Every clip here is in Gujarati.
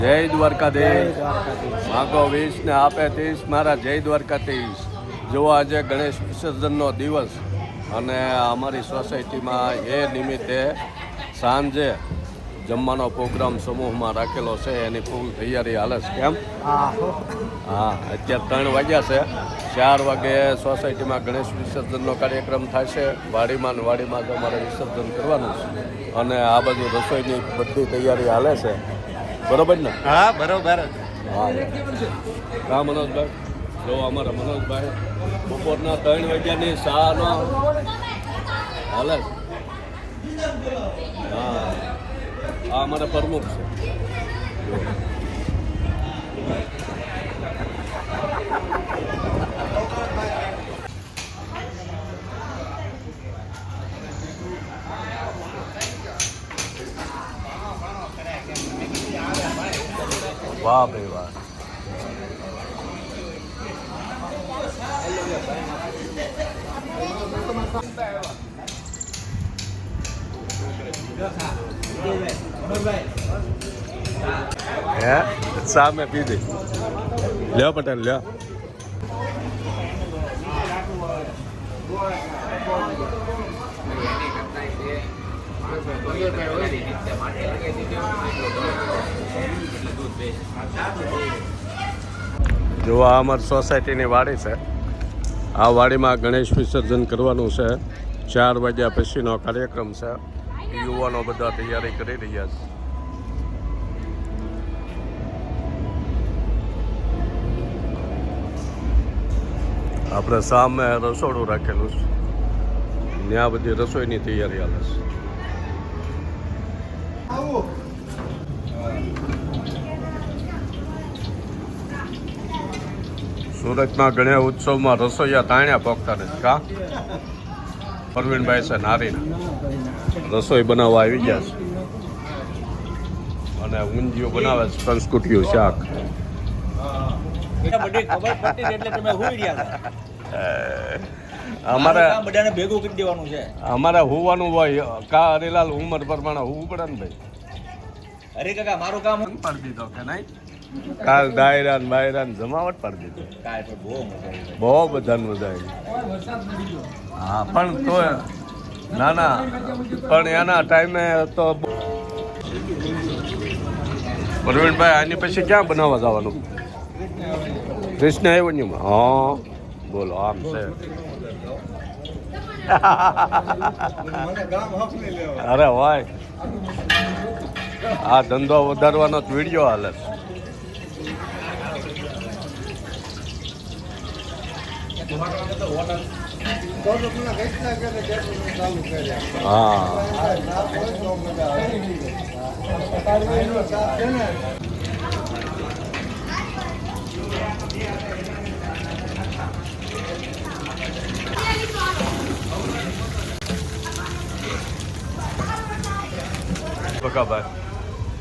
જય દ્વારકાધીશ. માગો 20 ને આપે 30. મારા જય દ્વારકાધીશ. જો આજે ગણેશ વિસર્જનનો દિવસ અને અમારી સોસાયટીમાં એ નિમિત્તે સાંજે જમવાનો પ્રોગ્રામ સમૂહમાં રાખેલો છે. એની ફૂલ તૈયારી હાલે છે. કેમ? હા, અત્યારે 3 વાગ્યા છે. 4 વાગે સોસાયટીમાં ગણેશ વિસર્જનનો કાર્યક્રમ થશે. વાડીમાં જ અમારે વિસર્જન કરવાનું છે અને આ બાજુ રસોઈની બધી તૈયારી હાલે છે. બરોબર ને? હા, બરોબર. હા મનોજભાઈ, જો અમારા મનોજભાઈ બપોરના 3 વાગ્યાની શાનો હાલે. હા, આ અમારા પ્રમુખ છે. વાહ ભાઈ વાહ. હે સામે પીધી લ્યો પટેલ લ્યો. જો આ અમારી સોસાયટીની વાડી છે. આ વાડીમાં ગણેશ વિસર્જન કરવાનું છે. 4 વાગ્યા પછીનો કાર્યક્રમ છે. યુવાનો બધા તૈયારી કરી રહ્યા છે. આપણે સામે રસોડું રાખેલું છે. ત્યાં બધી રસોઈની તૈયારી હાલે છે. સુરતના ગણેશ ઉત્સવમાં રસોઈયા તાણ્યા પોખતા નથી. કા પરવીનભાઈ છે નારીના રસોઈ બનાવવા આવી ગયા છે અને ઊંધિયું બનાવે છે. કંસકુટિયું શાક. અમારે બધાને ભેગું કરી દેવાનું છે. અમારે હોવાનું હોય. કા હરિલાલ ઉંમર પ્રમાણે હોવું પડે ને ભાઈ. અરે કાકા મારું કામ પાડી દીધો કે નહીં? કાલ ડાયરા ને બાયરા ને જમાવટ પાડી દીધો. બહુ બધાને મજા આવી. હા પણ તો ના પણ એના ટાઈમે તો પ્રવીણભાઈ આની પછી ક્યાં બનાવવા જવાનું? કૃષ્ણ એવન્યુમાં. હા બોલો આમ છે. અરે ભાઈ આ ધંધો વધારવાનો જ વિડીયો હાલે છે. હા બકાભાઈ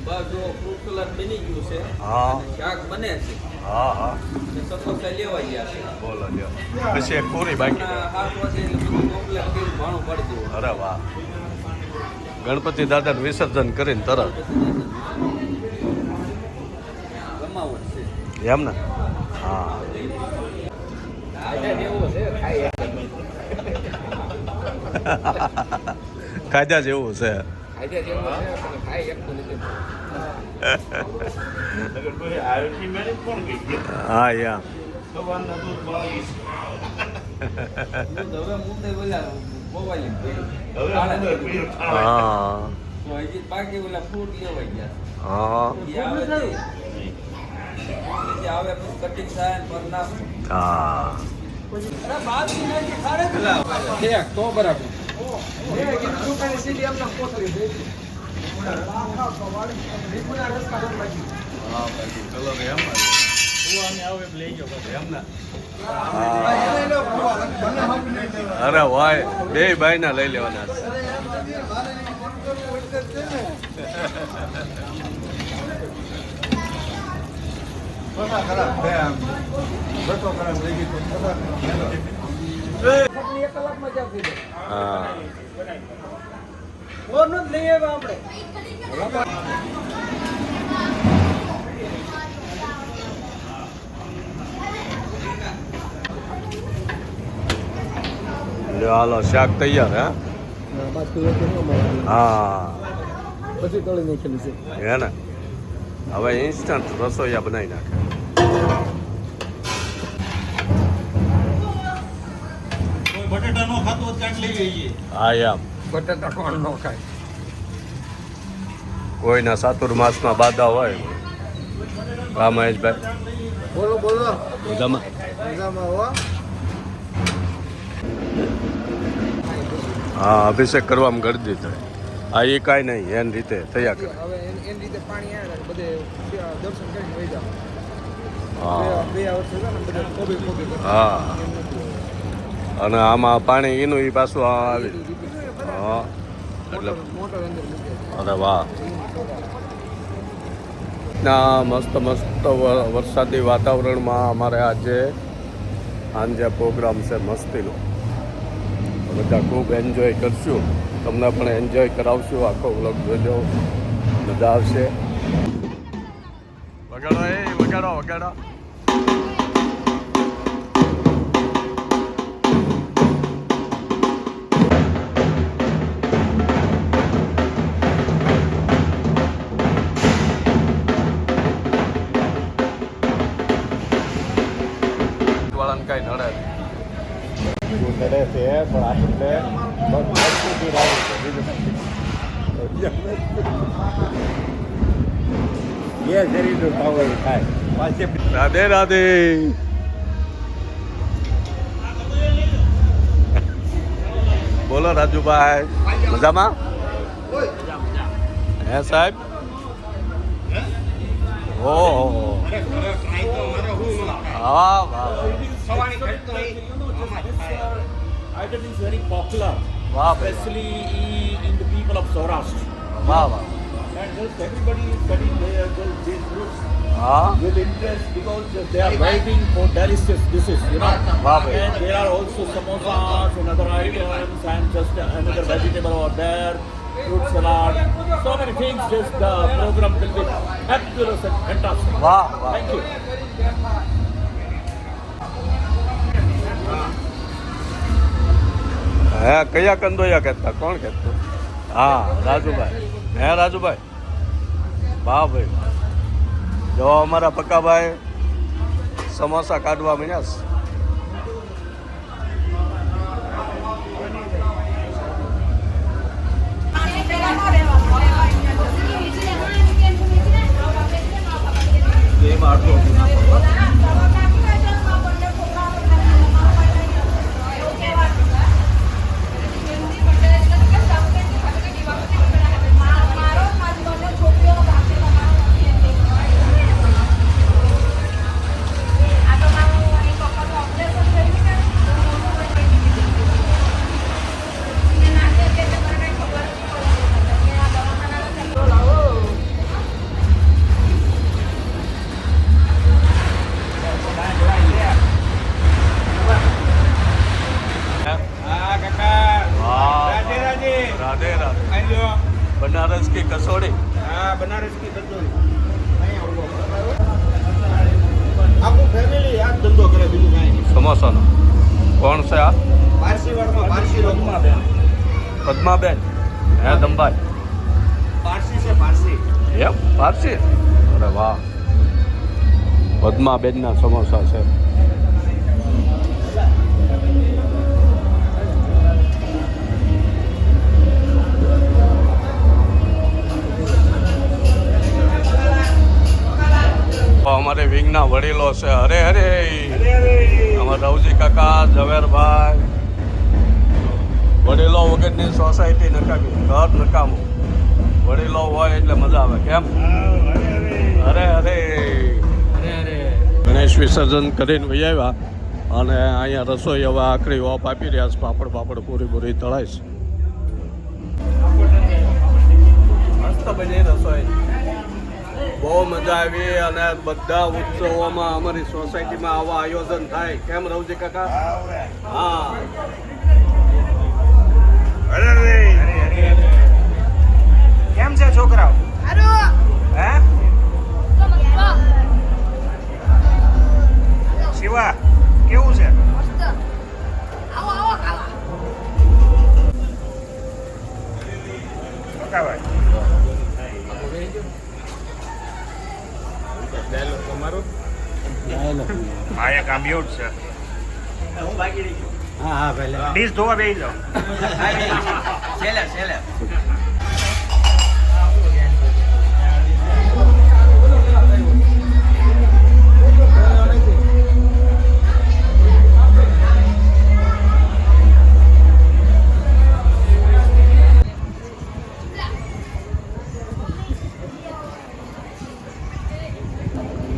બસ જો ફ્રૂટ સલાડ બની ગયું છે. હા શાક બને છે. હા હા સમોસા લેવા ગયા છે. બોલો લ્યો. પછી એક પૂરી બાકી. 8 વાગે બધું કોમ્પ્લેટ કરી ભાણું પડી દેવું. અરે વાહ. ગણપતિ દાદાનું વિસર્જન કરીને તરત ગમાવટ છે એમ ને? હા ખાધા જેવું છે. હા યા તો બરાબર. અરે ભાઈ બે ભાઈ ના લઈ લેવાના. હાલો શાક તૈયાર હે હા પછી તળી નાખેલું છે. હે ને હવે ઇન્સ્ટન્ટ રસોઈયા બનાવી નાખે બટેટા નો ખાતો ચાટ લઈ લઈએ. હા એમ બટાટા કોણ ન ખાય? કોઈના ચાતુર્માસમાં બાધા હોય હા મહેશભાઈ બોલો બોલો. મજામાં મજામાં હો. હા અભિષેક કરવામાં કરી દીધો હા એ કાંઈ નહીં એની રીતે થયા કરે હવે એની રીતે પાણી આવે ને બધે દર્શન કરીને વહી જાવ. હા બે વર્ષ થયા ને બધે કોબી કોબી હા અને આમાં પાણી એનું એ પાછું આવી હા એટલે મોટર અંદર મૂકે. અરે વાહ ના મસ્ત મસ્ત વરસાદી વાતાવરણમાં અમારે આજે સાંજે પ્રોગ્રામ છે મસ્તીનો બધા ખૂબ એન્જોય કરશું તમને પણ એન્જોય કરાવશું આખો વ્લોગ જોજો મજા આવશે વગાડો વગાડો વગાડો વાળાને કાંઈ નડે નડે છે પણ આપણને રાધે રાધે બોલો રાજુભાઈ મજામાં હે સાહેબ ઓહો હા વાહ Item is very popular, વાહ especially in the people of Saurashtra. વાહ વાહ And just everybody is studying these fruits હા with interest because they are waiting for delicious dishes, you know. Wow, bhai. And there are also samosas and other items and just another vegetable over there, fruit salad, so many things. Just the program will be fabulous and fantastic. વાહ વાહ Thank you. હે કયા કંદોયા કહેતા કોણ કહેતું હા રાજુભાઈ હે રાજુભાઈ વાહ ભાઈ જો અમારા પક્કાભાઈ સમોસા કાઢવા મીન્યા રાધે રાધે બનારસ की कसौड़ी बनारस की कचौड़ी આખું ફેમિલી આ ધંધો કરે બીજું કાંઈ નહીં. સમોસાનો કોણ છે આ પારસી વાળમાં પારસી લોકોમાં બેન પદ્માબેન હે દંબાઈ પારસી છે પારસી. એમ પારસી અરે વાહ પદ્માબેનના સમોસા છે અમારે વિંગના વડીલો છે અરે અરે અમારા રવજી કાકા ઝવેરભાઈ વડીલો વગરની સોસાયટી નકામી ઘર નકામું વડીલો હોય એટલે મજા આવે કેમ અરે અરે ગણેશ વિસર્જન કરીને વહી આવ્યા અને અહીંયા રસોઈ હવે આખરી ઓપ આપી રહ્યા છે પાપડ પાપડ પૂરી તળાય છે મસ્ત બની રસોઈ બહુ મજા આવી અને બધા ઉત્સવોમાં અમારી સોસાયટીમાં આવા આયોજન થાય કેમ રવજી કાકા હા કેમ છે છોકરાઓ? હે શિવા કેવું છે? હા એક આ મ્યુટ છે હા હા પહેલા ડીશ ધોવા બેસી જાઓ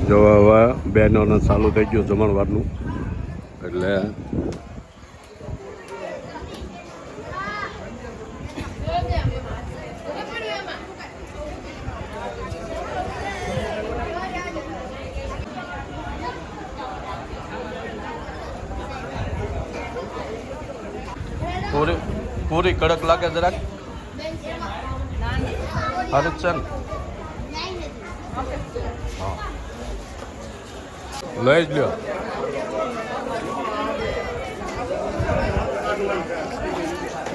જો હવે બહેનોને ચાલુ થઈ ગયું જમણવારનું એટલે પૂરી પૂરી કડક લાગે જરાક હારી જ છે ને હા લઈ જ લ્યો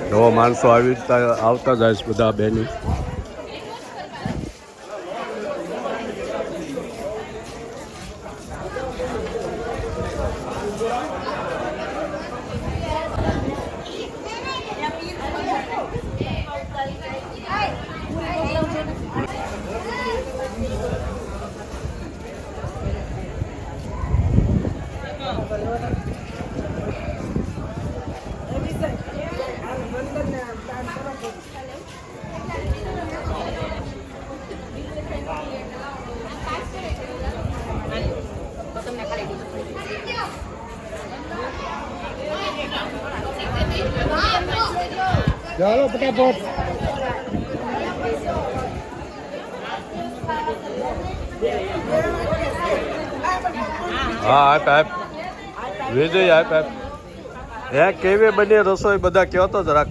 નવા માણસો આવતા જાય છે બધા બેની ચાલો ફટાફટ હા આપ વિજય આપ હે કેવી બની રસોઈ બધા કહો તો જરાક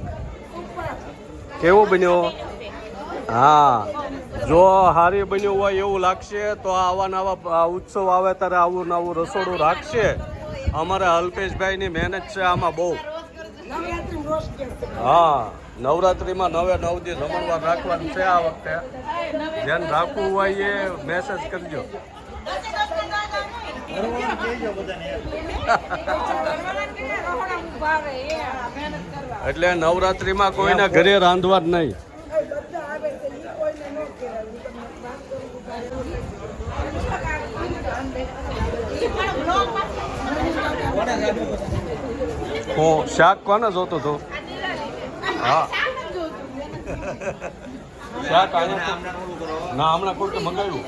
કેવું બન્યો હા જો સારી બન્યું હોય એવું લાગશે તો આવા નવા ઉત્સવ આવે ત્યારે આવું નવું રસોડું રાખશે અમારા અલ્પેશભાઈની મહેનત છે આમાં બહુ હા નવરાત્રિમાં 9 દી રમણવાર રાખવાનું છે આ વખતે ધ્યાન રાખવું હોય એ મેસેજ કરજો એટલે નવરાત્રિમાં કોઈના ઘરે રાંધવા જ નહીં હું શાક કોને જોતો હતો હા શાક ના હમણાં કોઈ મંગાવ્યું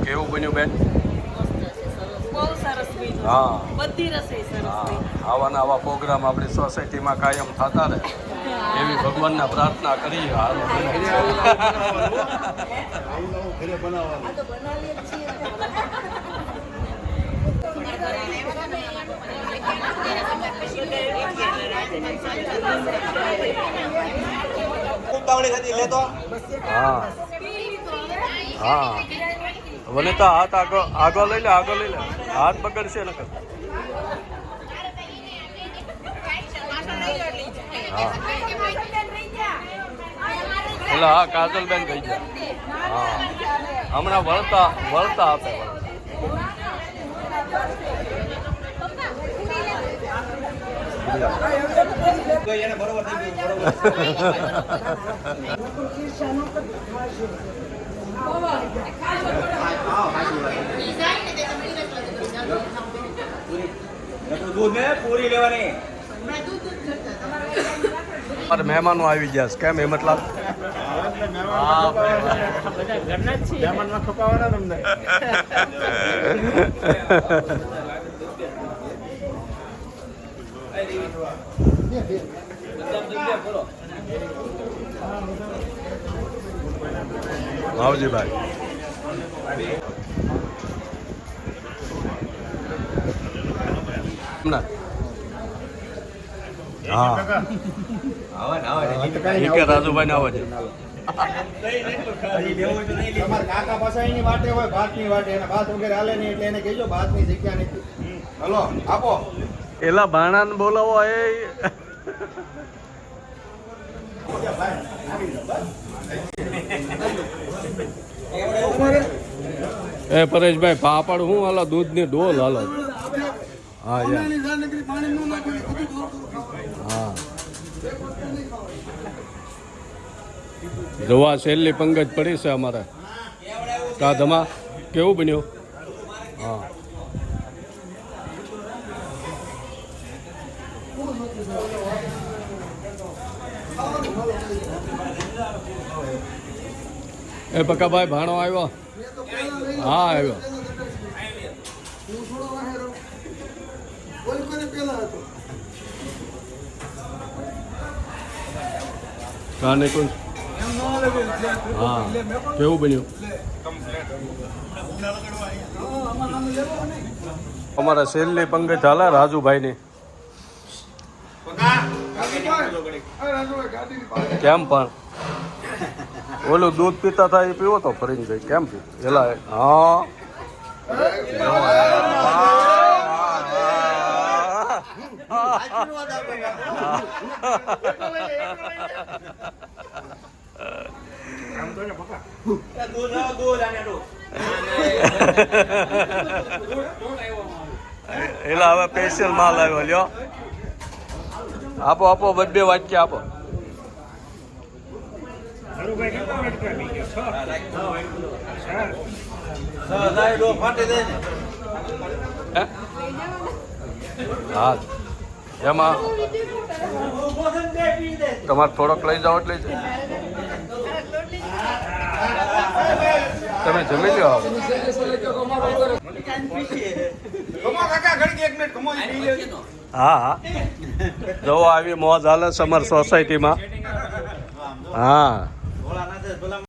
કેવું બન્યું બેન બહુ સરસ બન્યું. હા બધી રસોઈ સરસ હા બની. આવા પ્રોગ્રામ આપણી સોસાયટીમાં કાયમ થતા રહે એવી ભગવાનને પ્રાર્થના કરી હારું બને. આ તો બનાવીએ જ છીએ. હા હા વનિતા હાથ આગળ લઈ લે હાથ બગડશે નકર હા પેલા હા કાજલબેન કહી ગયા હા હમણાં વળતા આપે પૂરી લેવાની મહેમાનો આવી ગયા છે કેમ હેમતલાલ મહેમાનમાં ખપાવાના તમને ભાવજીભાઈ ના હા કે રાજુભાઈ ને આવે છે તમારા કાકા પાસે એની વાટે હોય ભાતની વાટે એને ભાત વગેરે હાલે નહીં એટલે એને કહેજો ભાતની જગ્યા નથી હલો આપો એલા ભાણાને બોલાવો એ પરેશભાઈ પાપડ શું હાલો દૂધની ડોલ હાલો હા હા જોવા છેલ્લી પંગજ પડી છે અમારે કાધમાં કેવું બન્યું હા એ પક્કાભાઈ ભાણો આવ્યો હા આવ્યો કાને કોણ હા કેવું બન્યું અમારા છેલ્લી પંગજ હાલે રાજુભાઈની કેમ પણ ઓલું દૂધ પીતા થાય એ પીવો તો ફરીને ભાઈ કેમ પી એલા હા એલા હવે સ્પેશિયલ માલ આવ્યો લ્યો આપો આપો બે વાટકી આપો હા એમાં તમારે થોડોક લઈ જાઓ એટલે તમે જમી લો હા હા જો આવી મોજ હાલે સમર સોસાયટીમાં હા